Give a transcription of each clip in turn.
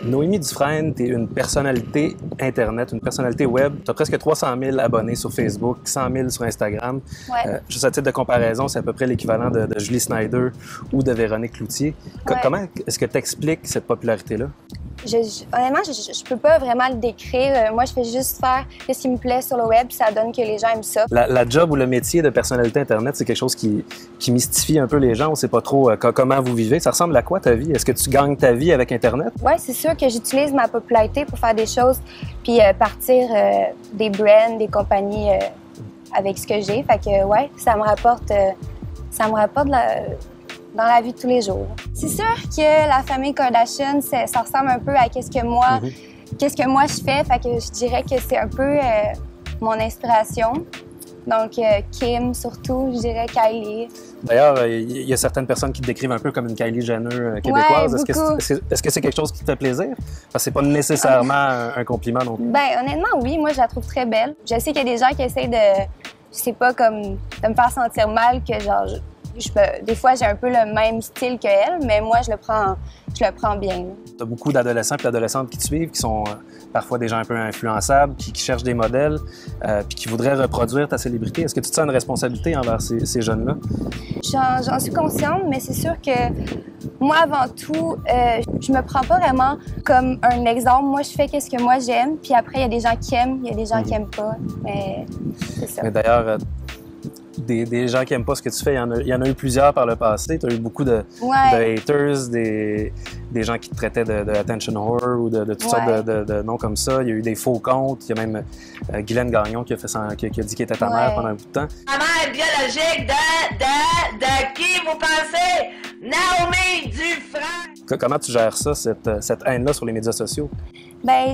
Noémie Dufresne, tu es une personnalité Internet, une personnalité web. Tu as presque 300 000 abonnés sur Facebook, 100 000 sur Instagram. Ouais. Juste à titre de comparaison, c'est à peu près l'équivalent de Julie Snyder ou de Véronique Cloutier. Ouais. Comment est-ce que tu expliques cette popularité-là? Honnêtement, je peux pas vraiment le décrire. Moi, je fais juste faire ce qui me plaît sur le web, puis ça donne que les gens aiment ça. La job ou le métier de personnalité Internet, c'est quelque chose qui mystifie un peu les gens. On sait pas trop comment vous vivez. Ça ressemble à quoi ta vie? Est-ce que tu gagnes ta vie avec Internet? Oui, c'est sûr que j'utilise ma popularité pour faire des choses, puis partir des brands, des compagnies avec ce que j'ai. Fait que, ouais, ça me rapporte dans la vie de tous les jours. C'est sûr que la famille Kardashian, ça ressemble un peu à qu'est-ce que moi je fais. Fait que je dirais que c'est un peu mon inspiration. Donc, Kim, surtout, je dirais Kylie. D'ailleurs, il y a certaines personnes qui te décrivent un peu comme une Kylie Jenner québécoise. Ouais, Est-ce que c'est quelque chose qui te fait plaisir? Parce que c'est pas nécessairement un compliment non plus. Ben, honnêtement, oui. Moi, je la trouve très belle. Je sais qu'il y a des gens qui essayent de, je sais pas, comme de me faire sentir mal, que genre, des fois, j'ai un peu le même style qu'elle, mais moi, je le prends bien. Tu as beaucoup d'adolescents et d'adolescentes qui te suivent, qui sont parfois des gens un peu influençables, qui cherchent des modèles, puis qui voudraient reproduire ta célébrité. Est-ce que tu te sens une responsabilité envers ces jeunes-là? J'en suis consciente, mais c'est sûr que moi, avant tout, je me prends pas vraiment comme un exemple. Moi, je fais ce que moi j'aime, puis après, il y a des gens qui aiment, il y a des gens qui aiment pas, mais c'est ça. Mais d'ailleurs, des gens qui n'aiment pas ce que tu fais, il y en a eu plusieurs par le passé. Tu as eu beaucoup de haters, des gens qui te traitaient de attention whore ou de toutes sortes de noms comme ça. Il y a eu des faux comptes. Il y a même Guylaine Gagnon qui a dit qu'elle était ta mère pendant un bout de temps. La mère biologique de qui vous pensez? Naomi Dufresne! Comment tu gères ça, cette haine-là sur les médias sociaux? Bien,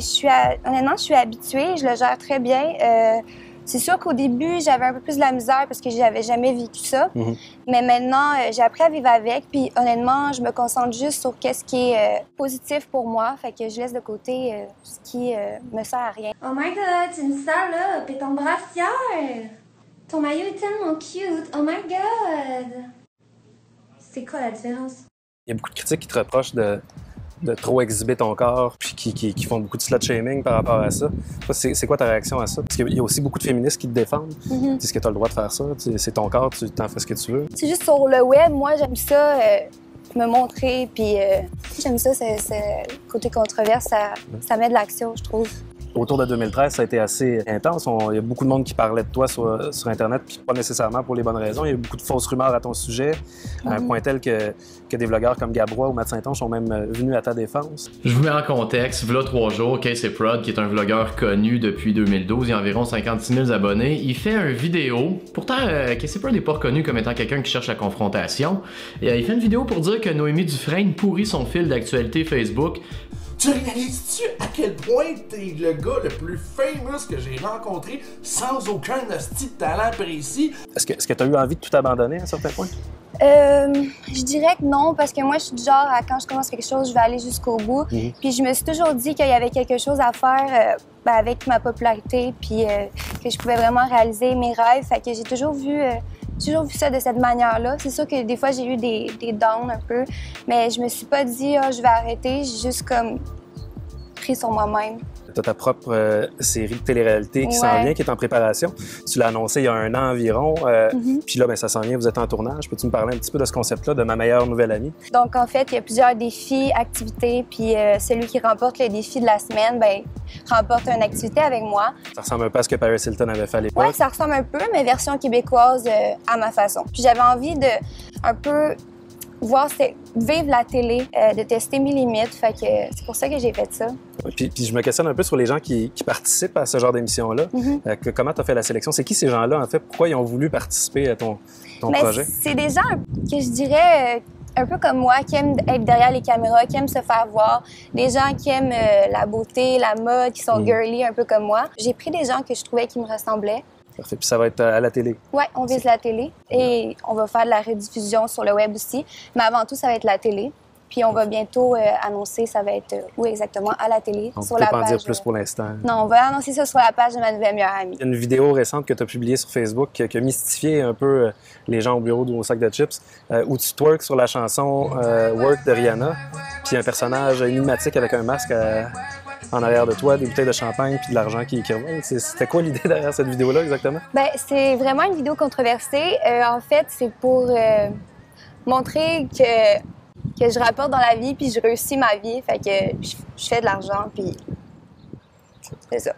honnêtement, je suis habituée. Je le gère très bien. C'est sûr qu'au début, j'avais un peu plus de la misère parce que j'avais jamais vécu ça. Mais maintenant, j'ai appris à vivre avec. Puis honnêtement, je me concentre juste sur qu'est-ce qui est positif pour moi. Fait que je laisse de côté ce qui me sert à rien. Oh my God, tu une salope et ton brassière! Ton maillot est tellement cute! Oh my God! C'est quoi la différence? Il y a beaucoup de critiques qui te reprochent de trop exhiber ton corps, puis qui font beaucoup de slut-shaming par rapport à ça. C'est quoi ta réaction à ça? Parce qu'il y a aussi beaucoup de féministes qui te défendent. Est-ce que tu as le droit de faire ça? C'est ton corps, tu t'en fais ce que tu veux. C'est juste sur le web, moi, j'aime ça me montrer, puis j'aime ça, c'est côté controverse, ça met de l'action, je trouve. Autour de 2013, ça a été assez intense. Il y a beaucoup de monde qui parlait de toi sur Internet, puis pas nécessairement pour les bonnes raisons. Il y a eu beaucoup de fausses rumeurs à ton sujet, à un point tel que des vlogueurs comme Gabrois ou Matt Saint-Onge sont même venus à ta défense. Je vous mets en contexte. V'là 3 jours, Casey Prod, qui est un vlogueur connu depuis 2012, il a environ 56 000 abonnés. Il fait une vidéo. Pourtant, Casey Prod n'est pas reconnu comme étant quelqu'un qui cherche la confrontation. Et, il fait une vidéo pour dire que Noémie Dufresne pourrit son fil d'actualité Facebook. Tu réalises-tu à quel point t'es le gars le plus famous que j'ai rencontré sans aucun hostie de talent précis? Est-ce que tu as eu envie de tout abandonner à un certain point? Je dirais que non, parce que moi, je suis du genre, quand je commence quelque chose, je vais aller jusqu'au bout. Puis je me suis toujours dit qu'il y avait quelque chose à faire avec ma popularité, puis que je pouvais vraiment réaliser mes rêves. Fait que j'ai toujours vu ça de cette manière-là. C'est sûr que des fois, j'ai eu des downs un peu, mais je me suis pas dit « je vais arrêter ». J'ai juste comme pris sur moi-même. Tu as ta propre série de télé-réalité qui s'en vient, qui est en préparation. Tu l'as annoncé il y a 1 an environ. Puis là, ça s'en vient, vous êtes en tournage. Peux-tu me parler un petit peu de ce concept-là, de Ma meilleure nouvelle amie? Donc, en fait, il y a plusieurs défis, activités. Puis celui qui remporte le défi de la semaine, remporte une activité avec moi. Ça ressemble un peu à ce que Paris Hilton avait fait à l'époque. Oui, ça ressemble un peu, mais version québécoise à ma façon. Puis j'avais envie de un peu vivre la télé, de tester mes limites. Fait que c'est pour ça que j'ai fait ça. Puis je me questionne un peu sur les gens qui participent à ce genre d'émission-là. Comment tu as fait la sélection? C'est qui ces gens-là, en fait? Pourquoi ils ont voulu participer à ton projet? C'est des gens que je dirais un peu comme moi, qui aiment être derrière les caméras, qui aiment se faire voir. Des gens qui aiment la beauté, la mode, qui sont girly, un peu comme moi. J'ai pris des gens que je trouvais qui me ressemblaient. Parfait. Puis ça va être à la télé? Oui, on vise la télé et on va faire de la rediffusion sur le web aussi. Mais avant tout, ça va être la télé. Puis on va bientôt annoncer, ça va être où exactement, à la télé, sur la page. On peut pas en dire plus pour l'instant. Non, on va annoncer ça sur la page de ma nouvelle meilleure amie. Une vidéo récente que tu as publiée sur Facebook qui a mystifié un peu les gens au bureau au sac de chips, où tu twerks sur la chanson Work de Rihanna, puis un personnage énigmatique avec un masque en arrière de toi, des bouteilles de champagne puis de l'argent qui revole. C'était quoi l'idée derrière cette vidéo-là exactement? Bien, c'est vraiment une vidéo controversée. En fait, c'est pour montrer que je rapporte dans la vie puis je réussis ma vie. Fait que je fais de l'argent puis c'est ça.